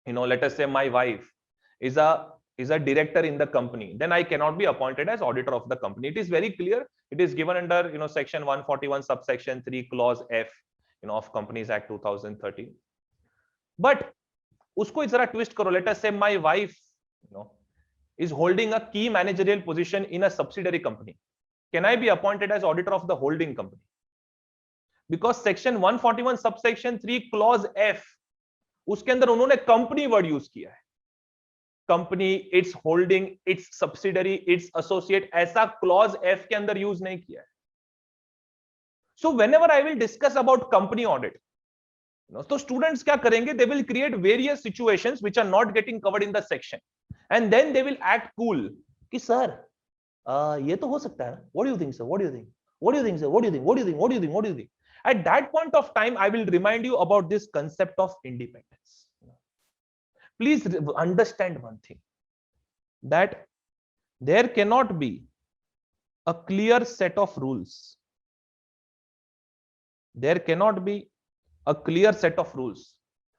let us say my wife is a director in the company, then I cannot be appointed as auditor of the company. It is very clear. It is given under section 141 subsection 3 clause F of Companies Act 2013. But usko जरा twist करो. Let us say my wife is holding a key managerial position in a subsidiary company. Can I be appointed as auditor of the holding company? Because section 141 subsection 3 clause F, उसके अंदर उन्होंने company word use किया है. Company, its holding, its subsidiary, its associate, ऐसा clause F के अंदर use नहीं किया है. So whenever I will discuss about company audit, तो स्टूडेंट्स क्या करेंगे? They will create various situations which are not getting covered in the section, and then they will act cool कि sir ये तो हो सकता है. What do you think sir? What do you think? What do you think sir? What do you think? What do you think? What do you think? What do you think? At that point of time, I will remind you about this concept of independence. Please understand one thing, that there cannot be a clear set of rules. There cannot be a clear set of rules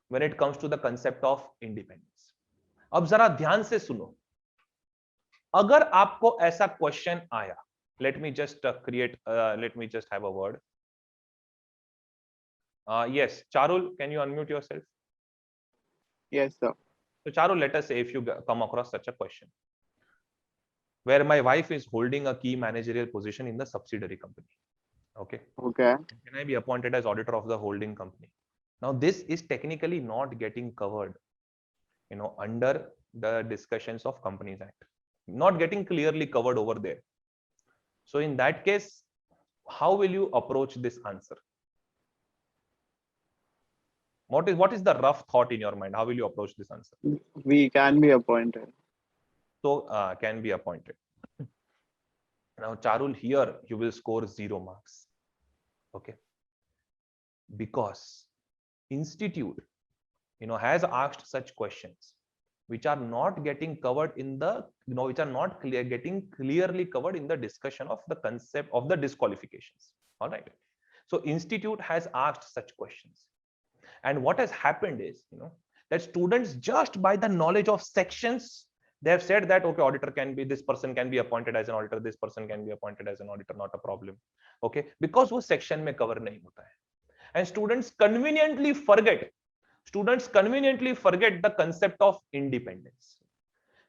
when it comes to the concept of independence. अब जरा ध्यान से सुनो. अगर आपको ऐसा question आया, let me just have a word. Yes, Charul, can you unmute yourself? Yes, sir. So Charul, let us say if you come across such a question, where my wife is holding a key managerial position in the subsidiary company. Okay. Can I be appointed as auditor of the holding company? Now, this is technically not getting covered, under the discussions of Companies Act, not getting clearly covered over there. So in that case, how will you approach this answer? What is the rough thought in your mind? How will you approach this answer? We can be appointed. So can be appointed. Now Charul, here you will score 0 marks. Okay. Because institute has asked such questions which are not getting covered in the which are not getting clearly covered in the discussion of the concept of the disqualifications. All right. So institute has asked such questions. And what has happened is, that students, just by the knowledge of sections, they have said that, okay, auditor can be, this person can be appointed as an auditor, this person can be appointed as an auditor, not a problem. Okay, because वो section में cover नहीं होता है. And students conveniently forget the concept of independence.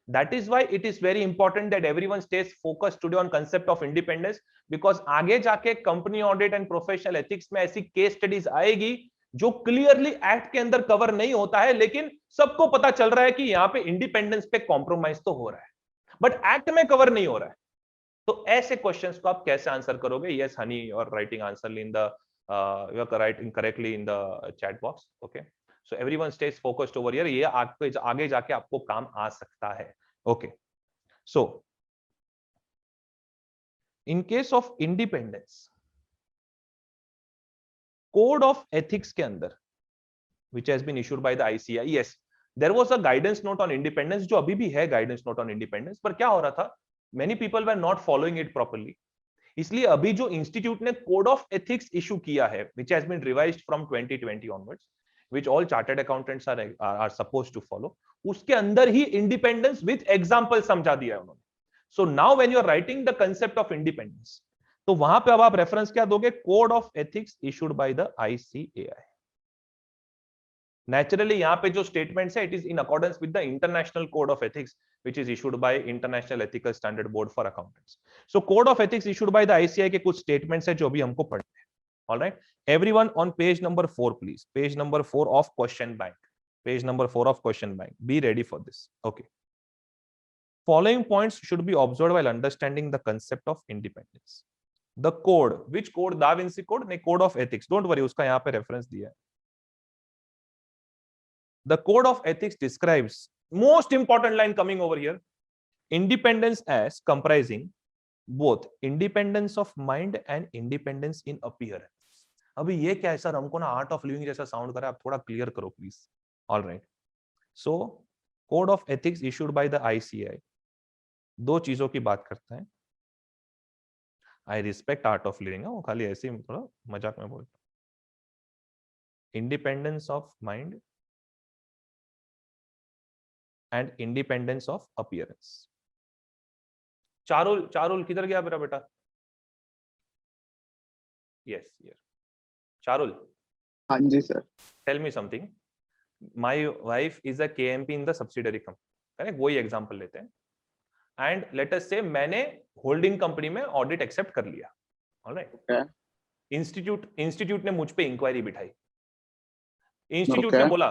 That is why it is very important that everyone stays focused today on concept of independence, because आगे जाके company audit and professional ethics में ऐसी case studies आएगी जो clearly act के अंदर cover नहीं होता है, लेकिन सबको पता चल रहा है कि यहाँ पे इंडिपेंडेंस पे कॉम्प्रोमाइज तो हो रहा है, बट एक्ट में कवर नहीं हो रहा है. तो ऐसे क्वेश्चंस को आप कैसे आंसर करोगे? यस हनी, और writing answer in the you are writing correctly in the chat box. Okay, so everyone stays focused over here. ये आपको आगे जाके आपको काम आ सकता है. Okay, so in case of independence, code of ethics के अंदर which has been issued by the ICAI, yes, there was a guidance note on independence, जो अभी भी है guidance note on independence, पर क्या हो रहा था, many people were not following it properly. इसलिए अभी जो इंस्टीट्यूट ने कोड ऑफ एथिक्स इशू किया है, which has been revised from 2020 onwards, which all chartered accountants are supposed to follow, उसके अंदर ही इंडिपेंडेंस विथ एग्जांपल समझा दिया है उन्होंने. So now when you are writing the concept of independence, तो वहां पे अब आप रेफरेंस क्या दोगे? Code of ethics issued by the ICAI. Naturally यहाँ पे जो स्टेटमेंट्स है, it is in accordance with the international code of ethics which is issued by international ethical standard board for accountants. So code of ethics issued by the ICAI के कुछ statements है जो अभी हमको पढ़ने हैं. Alright, everyone on page number 4 please. Page number 4 of question bank. Page number 4 of question bank. Be ready for this. Okay, following points should be observed while understanding the concept of independence. The code, which code? Da Vinci code? नहीं, code of ethics. Don't worry, उसका यहाँ पे reference दिया है. The code of ethics describes, most important line coming over here, independence as comprising both independence of mind and independence in appearance. अभी ये क्या है सर? हमको ना आर्ट ऑफ लिविंग जैसा साउंड कर रहा है, आप थोड़ा क्लियर करो please. Alright, so code of ethics issued by the ICAI दो चीजों की बात करता है. I respect art of living, वो खाली ऐसे ही थोड़ा मजाक में बोलता हूं. Independence of mind and independence of appearance. Charul किधर गया मेरा बेटा? Yes, yes. चारुल, हाँ जी sir. tell me something. My wife is a KMP in the subsidiary company. Correct? वही एग्जांपल लेते हैं. And let us say मैंने होल्डिंग कंपनी में ऑडिट एक्सेप्ट कर लिया. ऑलराइट. Okay. इंस्टीट्यूट ने मुझ पे इंक्वायरी बिठाई. Institute Okay. ने बोला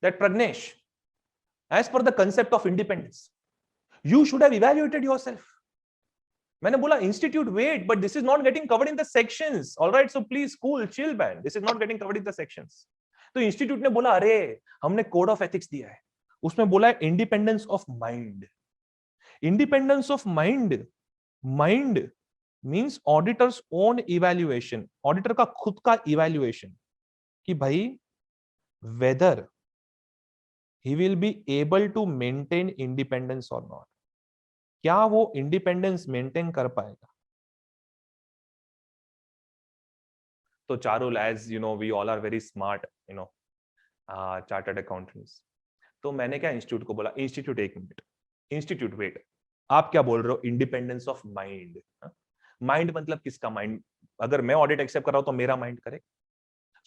that Pragnesh, as per the concept of independence, you should have evaluated yourself. मैंने बोला institute wait, but this is not getting covered in the sections. All right, so please cool, chill man. This is not getting covered in the sections. तो institute ने बोला अरे हमने code of ethics दिया है, उसमें बोला है independence of mind. Independence of mind, mind means auditors own evaluation, auditor का खुद का इवैल्यूएशन कि भाई whether he will be able to maintain independence or not. क्या वो इंडिपेंडेंस मेंटेन कर पाएगा? तो Charul, as you know, we all are very smart, you know, chartered accountants. तो मैंने क्या इंस्टीट्यूट को बोला, इंस्टीट्यूट एक मिनट, इंस्टीट्यूट वेट, आप क्या बोल रहे हो? Independence of mind. माइंड मतलब किसका माइंड? अगर मैं ऑडिट एक्सेप्ट कर रहा हूं तो मेरा माइंड करे.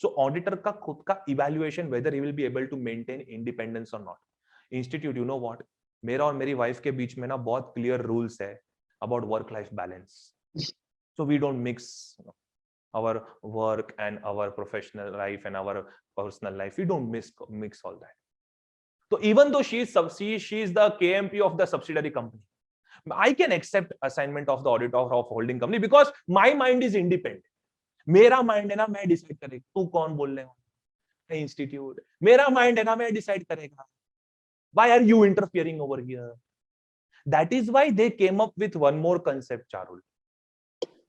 सो ऑडिटर का खुद का evaluation whether he will be able to maintain independence और not. Institute, you know what, मेरा और मेरी वाइफ के बीच में ना बहुत क्लियर रूल्स है about work life balance. So we don't mix our work and our professional life and our personal life. We don't mix all that. So even though she is the KMP of the subsidiary company, I can accept assignment of the audit of holding company because my mind is independent. मेरा mind है ना, मैं decide करेगा. तू कौन बोल रहे हो? इंस्टीट्यूट. मेरा माइंड है ना, मैं डिसाइड करेगा. Why are you interfering over here? That is why they came up with one more concept, Charul.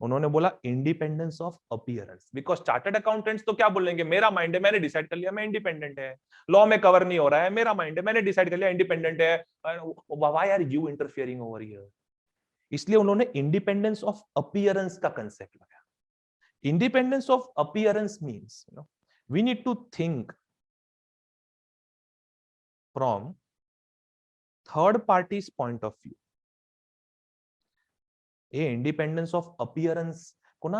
उन्होंने बोला independence of appearance. Because chartered accountants तो क्या बोलेंगे, मेरा माइंड है, मैंने डिसाइड कर लिया मैं इंडिपेंडेंट है, लॉ में कवर नहीं हो रहा है, मेरा माइंड है, मैंने डिसाइड कर लिया इंडिपेंडेंट है. Why are you interfering over here? इसलिए उन्होंने इंडिपेंडेंस ऑफ अपीयरेंस का कंसेप्ट लगाया. Independence of appearance means, you know, we need to think from third parties point of view. ये इंडिपेंडेंस ऑफ अपीयरेंस को ना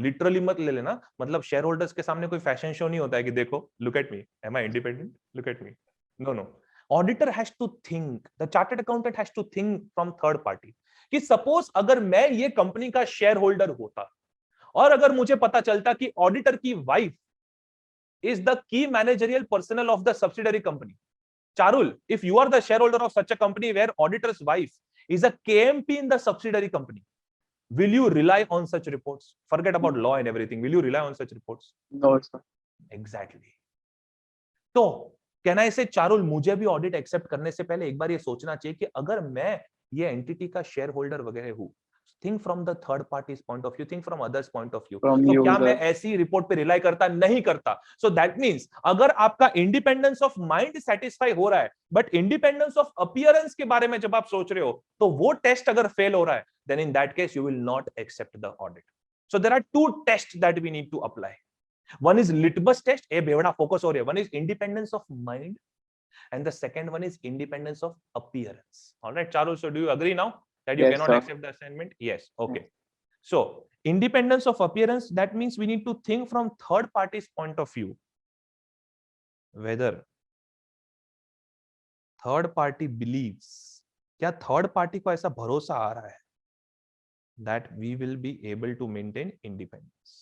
लिटरली मत ले लेना. मतलब शेयर होल्डर्स के सामने कोई फैशन शो नहीं होता है कि देखो, look at me, am I independent, look at me. No no, auditor has to think, the chartered accountant has to think from third party कि सपोज अगर मैं ये कंपनी का शेयर होल्डर होता और अगर मुझे पता चलता कि ऑडिटर की wife is the key managerial personnel of the subsidiary company. Charul, if you are the shareholder of such a company where auditor's wife is a KMP in the subsidiary company, will you rely on such reports? Forget about law and everything. Will you rely on such reports? No, sir. Exactly. तो can I say, Charul, मुझे भी audit accept करने से पहले एक बार ये सोचना चाहिए कि अगर मैं ये एंटिटी का शेयर होल्डर वगैरह हूं, think from the third party's point of view, think from others point of view. तो क्या मैं ऐसी रिपोर्ट पे रिलाई करता? नहीं करता. So that means अगर आपका इंडिपेंडेंस ऑफ माइंड सेटिस्फाई हो रहा है बट इंडिपेंडेंस ऑफ अपीयरेंस के बारे में जब आप सोच रहे हो तो वो टेस्ट अगर फेल हो रहा है, then in that case you will not accept the audit. So there are two tests that we need to apply. One is litmus test, ए बेवड़ा फोकस हो रही है. One is independence of mind and the second one is independence of appearance. All right, Charul, so do you agree now that you cannot accept the assignment? Yes. Okay. So independence of appearance, that means we need to think from third party's point of view whether third party believes, क्या third party को ऐसा भरोसा आ रहा है that we will be able to maintain independence.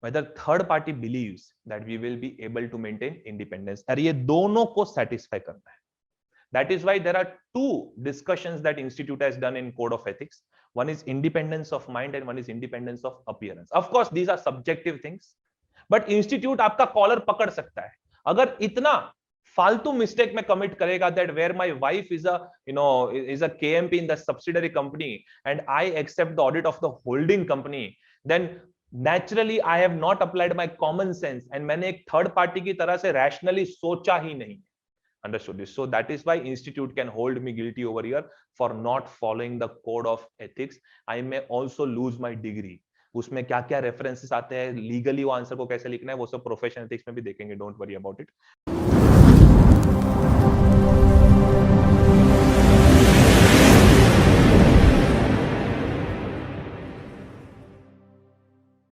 Whether third party believes that we will be able to maintain independence. और ये दोनों को satisfy करना है. That is why there are two discussions that institute has done in code of ethics. One is independence of mind and one is independence of appearance. Of course, these are subjective things, but institute आपका collar पकड़ सकता है. अगर इतना फालतू mistake में commit करेगा that where my wife is a, you know, is a KMP in the subsidiary company and I accept the audit of the holding company, then naturally I have not applied my common sense and मैंने एक third party की तरह से rationally सोचा ही नहीं. Understood this. So that is why institute can hold me guilty over here for not following the code of ethics. I may also lose my degree. उसमें क्या क्या रेफरेंसेस आते हैं, लीगली वो आंसर को कैसे लिखना है, वो सब प्रोफेशनल एथिक्स में भी देखेंगे. Don't worry about it.